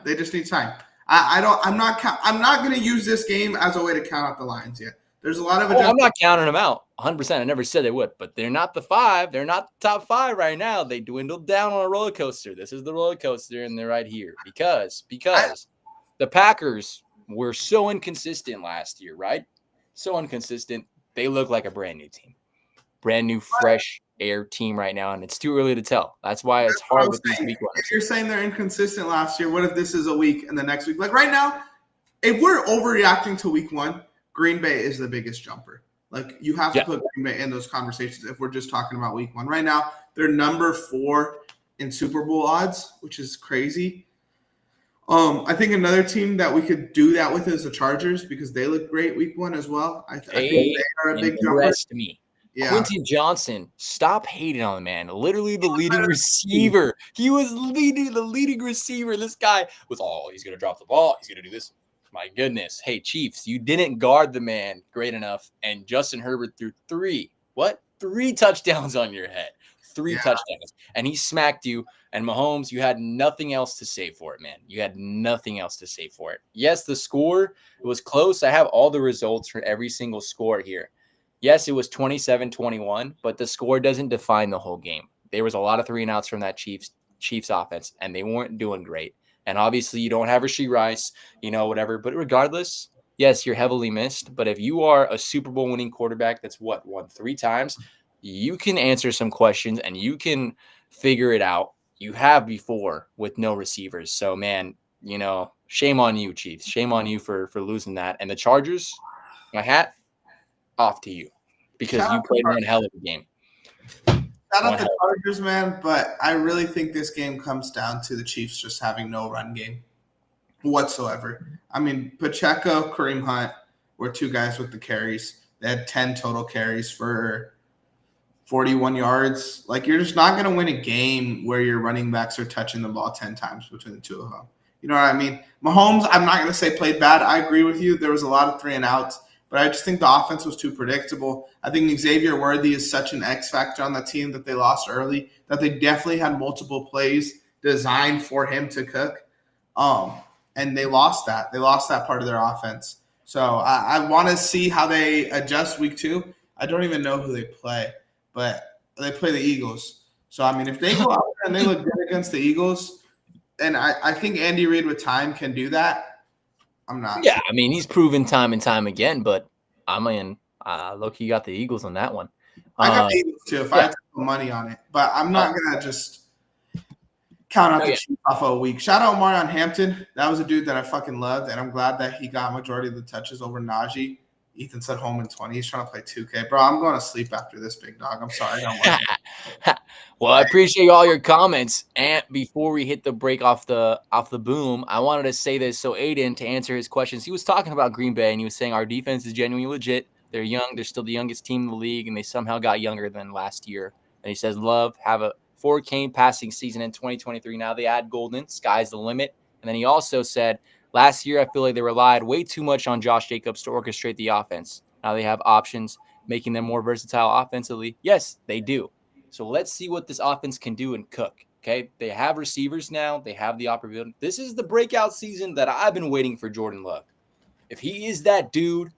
they just need time. I'm not gonna use this game as a way to count out the Lions yet. There's a lot of I'm not counting them out 100%. I never said they would, but they're not the 5. They're not the top 5 right now. They dwindled down on a roller coaster. This is the roller coaster, and they're right here because the Packers were so inconsistent last year, right? So inconsistent. They look like a brand new team, brand new, fresh air team right now, and it's too early to tell. That's why it's hard with these week ones. If you're saying they're inconsistent last year, what if this is a week and the next week? Like right now, if we're overreacting to week 1, Green Bay is the biggest jumper. Like you have to put Green Bay in those conversations if we're just talking about week 1. Right now, they're number 4 in Super Bowl odds, which is crazy. I think another team that we could do that with is the Chargers because they look great week 1 as well. I think they are a big jumper. Yeah. Quentin Johnson, stop hating on the man. Literally the leading receiver. He was the leading receiver. This guy was, he's going to drop the ball. He's going to do this. My goodness. Hey, Chiefs, you didn't guard the man great enough. And Justin Herbert threw 3 touchdowns on your head. 3 touchdowns. And he smacked you. And Mahomes, you had nothing else to say for it, man. You had nothing else to say for it. Yes, the score, it was close. I have all the results for every single score here. Yes, it was 27-21, but the score doesn't define the whole game. There was a lot of 3-and-outs from that Chiefs offense, and they weren't doing great. And obviously, you don't have Rashee Rice, whatever. But regardless, yes, you're heavily missed. But if you are a Super Bowl winning quarterback that's won 3 times, you can answer some questions and you can figure it out. You have before with no receivers. So, man, shame on you, Chiefs. Shame on you for losing that. And the Chargers, my hat off to you because you played one hell of a game. Shout out the Chargers, man, but I really think this game comes down to the Chiefs just having no run game whatsoever. I mean, Pacheco, Kareem Hunt were 2 guys with the carries. They had 10 total carries for 41 yards. Like, you're just not going to win a game where your running backs are touching the ball 10 times between the 2 of them. You know what I mean? Mahomes, I'm not going to say played bad. I agree with you. There was a lot of 3-and-outs. But I just think the offense was too predictable. I think Xavier Worthy is such an X factor on the team that they lost early, that they definitely had multiple plays designed for him to cook. And they lost that. They lost that part of their offense. So I want to see how they adjust week 2. I don't even know who they play, but they play the Eagles. So, I mean, if they go out there and they look good against the Eagles, and I think Andy Reid with time can do that. I'm not. Yeah, I mean, he's proven time and time again, but look, got the Eagles on that one. I got the Eagles too if I had to put money on it, but I'm not going to just count out the Chiefs off of a week. Shout out Marion Hampton. That was a dude that I fucking loved, and I'm glad that he got majority of the touches over Najee. Ethan said home in 20. He's trying to play 2K. Bro, I'm going to sleep after this, big dog. I'm sorry. I don't want Well, I appreciate all your comments. And before we hit the break off the boom, I wanted to say this. So Aiden, to answer his questions, he was talking about Green Bay, and he was saying our defense is genuinely legit. They're young. They're still the youngest team in the league, and they somehow got younger than last year. And he says, love, have a 4K passing season in 2023. Now they add Golden. Sky's the limit. And then he also said, last year, I feel like they relied way too much on Josh Jacobs to orchestrate the offense. Now they have options, making them more versatile offensively. Yes, they do. So let's see what this offense can do and cook, okay? They have receivers now. They have the opportunity. This is the breakout season that I've been waiting for Jordan Love. If he is that dude,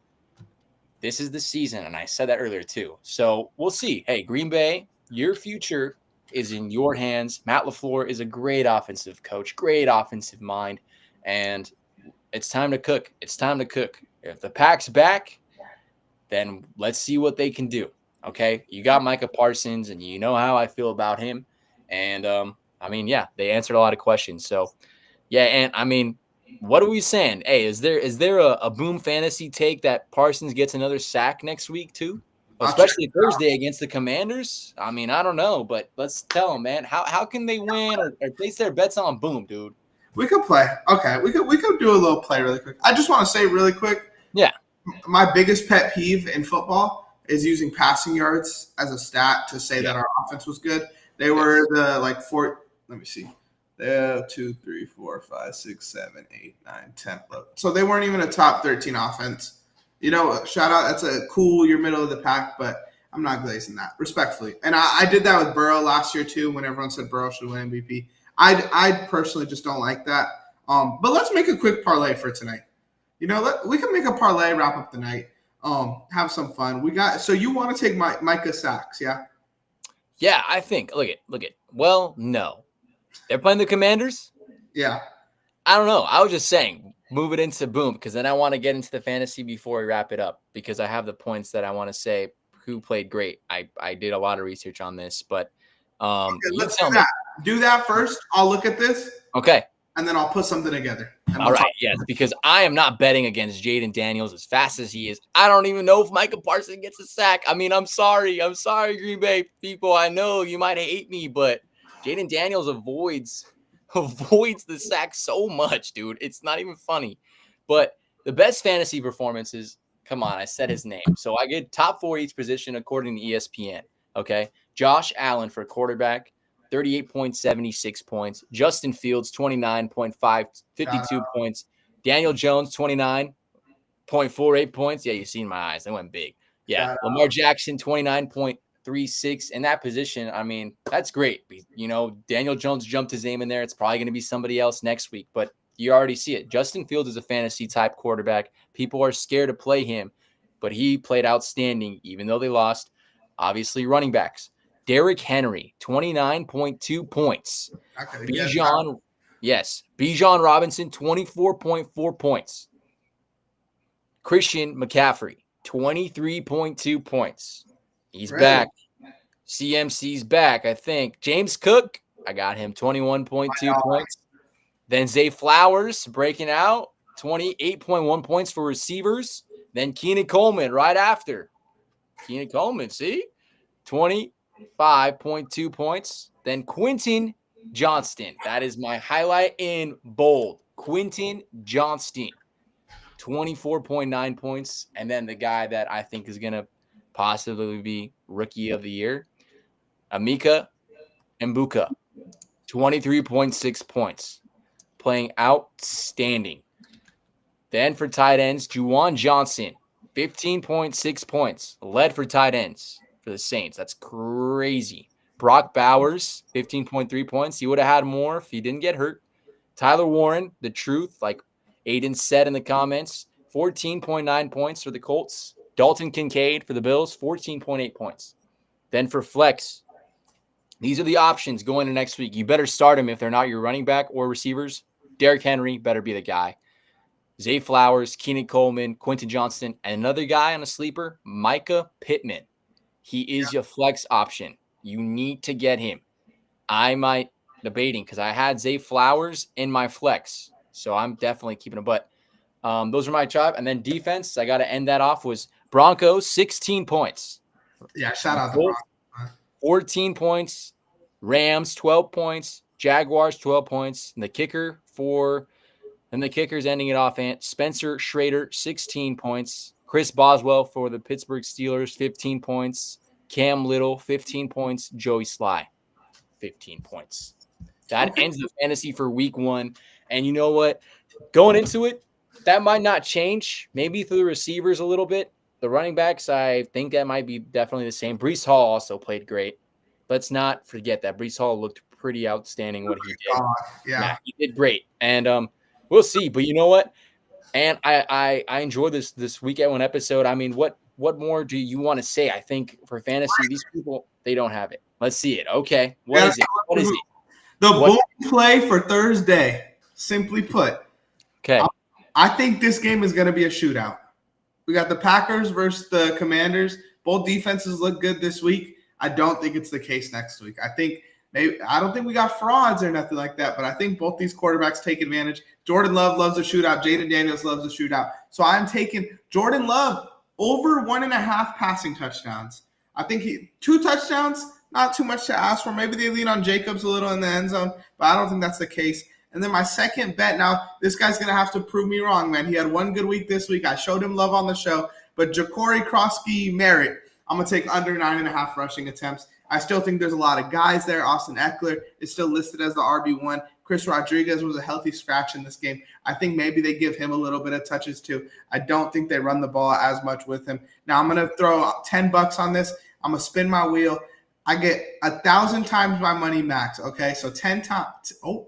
this is the season, and I said that earlier too. So we'll see. Hey, Green Bay, your future is in your hands. Matt LaFleur is a great offensive coach, great offensive mind, and it's time to cook. It's time to cook. If the Pack's back, then let's see what they can do. Okay, you got Micah Parsons, and you know how I feel about him. And they answered a lot of questions. So, yeah, and I mean, what are we saying? Hey, is there a boom fantasy take that Parsons gets another sack next week too? Especially Thursday against the Commanders? I mean, I don't know, but let's tell them, man. How can they win or place their bets on boom, dude? We could play. Okay, we could do a little play really quick. I just want to say really quick. Yeah. My biggest pet peeve in football is using passing yards as a stat to say that our offense was good. They were let me see. 2, 3, 4, 5, 6, 7, 8, 9, 10, 11. So they weren't even a top 13 offense. Shout out. That's a cool, you're middle of the pack, but I'm not glazing that, respectfully. And I did that with Burrow last year too, when everyone said Burrow should win MVP. I personally just don't like that. But let's make a quick parlay for tonight. We can make a parlay, wrap up the night, have some fun. So you want to take Micah sacks, yeah? Yeah, I think. Look at. Well, no. They're playing the Commanders? Yeah. I don't know. I was just saying, move it into boom, because then I want to get into the fantasy before we wrap it up, because I have the points that I want to say who played great. I did a lot of research on this, but let's do that. Do that first. I'll look at this. Okay. And then I'll put something together. All right, yes, because I am not betting against Jaden Daniels as fast as he is. I don't even know if Micah Parsons gets a sack. I mean, I'm sorry, Green Bay people. I know you might hate me, but Jaden Daniels avoids the sack so much, dude. It's not even funny. But the best fantasy performances, come on, I said his name. So I get top 4 each position according to ESPN, okay? Josh Allen for quarterback, 38.76 points. Justin Fields, 29.5, 52 points. Daniel Jones, 29.48 points. Yeah, you've seen my eyes. They went big. Yeah. Lamar Jackson, 29.36. In that position, I mean, that's great. Daniel Jones jumped his name in there. It's probably going to be somebody else next week, but you already see it. Justin Fields is a fantasy-type quarterback. People are scared to play him, but he played outstanding, even though they lost. Obviously, running backs. Derrick Henry, 29.2 points. Bijan Robinson, 24.4 points. Christian McCaffrey, 23.2 points. He's back. CMC's back, I think. James Cook, I got him, 21.2 points. Then Zay Flowers breaking out, 28.1 points for receivers. Then Keenan Coleman right after. Keenan Coleman, see? 25.2 points. Then Quentin Johnston. That is my highlight in bold. Quentin Johnston, 24.9 points. And then the guy that I think is going to possibly be rookie of the year, Emeka Mbuka, 23.6 points. Playing outstanding. Then for tight ends, Juwan Johnson, 15.6 points. Led for tight ends for the Saints. That's crazy. Brock Bowers, 15.3 points. He would have had more if he didn't get hurt. Tyler Warren, the truth, like Aiden said in the comments, 14.9 points for the Colts. Dalton Kincaid for the Bills, 14.8 points. Then for flex, these are the options going into next week. You better start them if they're not your running back or receivers. Derrick Henry better be the guy. Zay Flowers, Keenan Coleman, Quentin Johnston, and another guy on a sleeper, Micah Pittman. He is your flex option. You need to get him. I might debating because I had Zay Flowers in my flex, so I'm definitely keeping him. But those are my job. And then defense, I got to end that off, was Broncos, 16 points. Yeah, shout out to Broncos. 14 points. Rams, 12 points. Jaguars, 12 points. And the kicker's ending it off. And Spencer Schrader, 16 points. Chris Boswell for the Pittsburgh Steelers, 15 points. Cam Little, 15 points. Joey Sly, 15 points. That ends the fantasy for week 1. And you know what? Going into it, that might not change. Maybe for the receivers a little bit. The running backs, I think that might be definitely the same. Breece Hall also played great. Let's not forget that Breece Hall looked pretty outstanding what he did. Yeah, he did great. And we'll see. But you know what? And I enjoy this weekend 1 episode. I mean, what more do you want to say? I think for fantasy, these people, they don't have it. Let's see it. Okay. What is it? The bold play for Thursday, simply put. Okay. I think this game is going to be a shootout. We got the Packers versus the Commanders. Both defenses look good this week. I don't think it's the case next week. I don't think we got frauds or nothing like that, but I think both these quarterbacks take advantage. Jordan Love loves a shootout. Jaden Daniels loves a shootout. So I'm taking Jordan Love over 1.5 passing touchdowns. I think 2 touchdowns, not too much to ask for. Maybe they lean on Jacobs a little in the end zone, but I don't think that's the case. And then my second bet, now this guy's going to have to prove me wrong, man. He had 1 good week this week. I showed him love on the show, but Ja'Cory Crosky Merritt, I'm going to take under 9.5 rushing attempts. I still think there's a lot of guys there. Austin Eckler is still listed as the RB1. Chris Rodriguez was a healthy scratch in this game. I think maybe they give him a little bit of touches too. I don't think they run the ball as much with him. Now I'm going to throw $10 on this. I'm going to spin my wheel. I get 1,000 times my money max. Okay, so 10 times. Oh,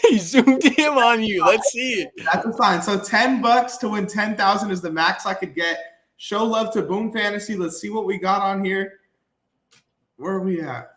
he zoomed in on you. Let's see it. that's fine. So $10 to win 10,000 is the max I could get. Show love to Boom Fantasy. Let's see what we got on here. Where are we at?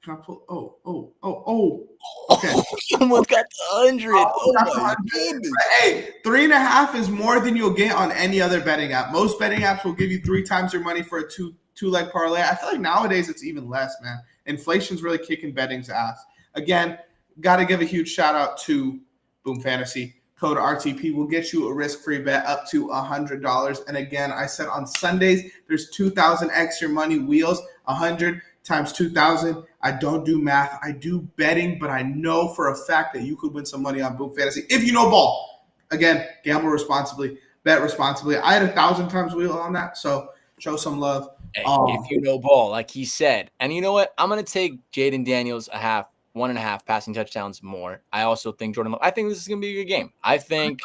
Can I pull? Oh. Okay. Someone's got the 100. Oh, my 100. goodness. Hey, 3.5 is more than you'll get on any other betting app. Most betting apps will give you 3 times your money for a two-leg parlay. I feel like nowadays it's even less, man. Inflation's really kicking betting's ass. Again, got to give a huge shout out to Boom Fantasy. Code RTP will get you a risk-free bet up to $100. And again, I said on Sundays, there's 2,000 extra money wheels, 100 times 2,000. I don't do math. I do betting, but I know for a fact that you could win some money on Boom Fantasy if you know ball. Again, gamble responsibly, bet responsibly. I had 1,000 times wheel on that, so show some love. Hey, if you know ball, like he said. And you know what? I'm going to take Jaden Daniels 1.5 passing touchdowns more. I also think I think this is going to be a good game. I think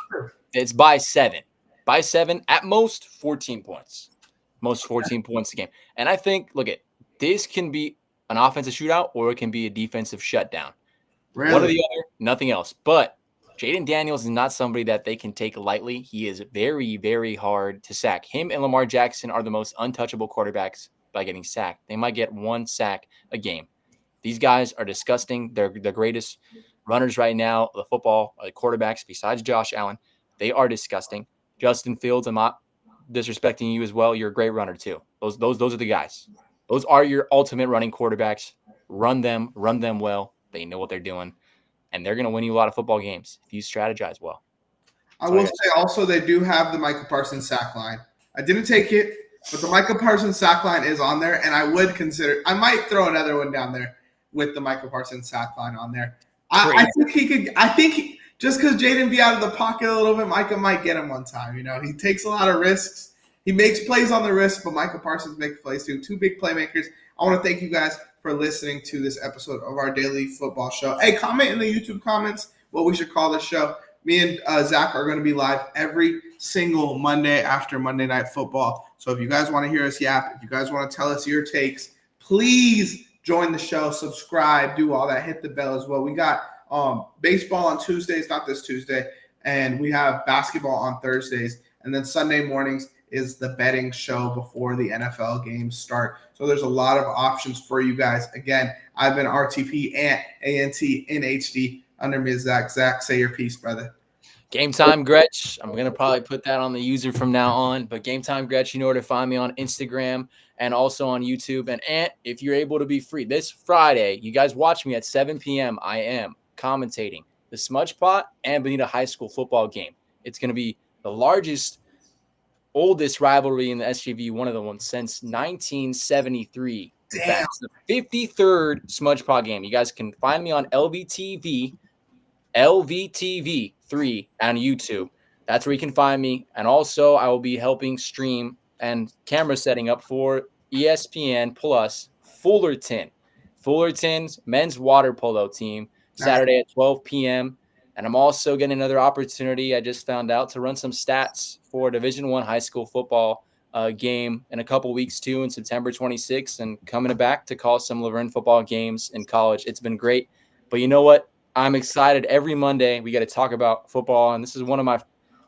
it's by 7. By 7, at most 14 points. Most 14 points a game. And I think, this can be an offensive shootout or it can be a defensive shutdown. Really? One or the other, nothing else. But Jaden Daniels is not somebody that they can take lightly. He is very, very hard to sack. Him and Lamar Jackson are the most untouchable quarterbacks by getting sacked. They might get 1 sack a game. These guys are disgusting. They're the greatest runners right now, the football quarterbacks besides Josh Allen. They are disgusting. Justin Fields, I'm not disrespecting you as well. You're a great runner too. Those are the guys. Those are your ultimate running quarterbacks. Run them well. They know what they're doing, and they're going to win you a lot of football games if you strategize well. I will say also they do have the Micah Parsons sack line. I didn't take it, but the Micah Parsons sack line is on there, and I would consider – I might throw another one down there with the Micah Parsons sack line on there. I think he could – I think just because Jaden be out of the pocket a little bit, Micah might get him one time. You know, he takes a lot of risks. He makes plays on the wrist, but Micah Parsons makes plays too. 2 big playmakers. I want to thank you guys for listening to this episode of our daily football show. Hey, comment in the YouTube comments what we should call this show. Me and Zach are going to be live every single Monday after Monday Night Football. So if you guys want to hear us yap, if you guys want to tell us your takes, please join the show, subscribe, do all that, hit the bell as well. We got baseball on Tuesdays, not this Tuesday, and we have basketball on Thursdays. And then Sunday mornings is the betting show before the NFL games start. So there's a lot of options for you guys. Again, I've been RTP and ANTNHD. Under me is Zach. Zach, say your piece, brother. Game Time Gretch. I'm going to probably put that on the user from now on. But Game Time Gretch, you know where to find me on Instagram and also on YouTube. And Ant, if you're able to be free this Friday, you guys watch me at 7 p.m. I am commentating the Smudge Pot and Bonita High School football game. It's going to be the oldest rivalry in the SGV, one of the ones since 1973. Damn. That's the 53rd Smudge Pod game. You guys can find me on LVTV3 on YouTube. That's where you can find me. And also, I will be helping stream and camera setting up for ESPN Plus Fullerton's men's water polo team, Saturday at 12 p.m. And I'm also getting another opportunity, I just found out, to run some stats for Division I high school football game in a couple weeks, too, in September 26th, and coming back to call some Laverne football games in college. It's been great. But you know what? I'm excited. Every Monday, we got to talk about football, and this is one of my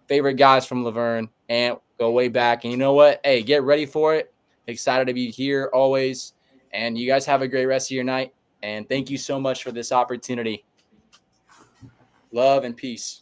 favorite guys from Laverne, and go way back. And you know what? Hey, get ready for it. Excited to be here always. And you guys have a great rest of your night. And thank you so much for this opportunity. Love and peace.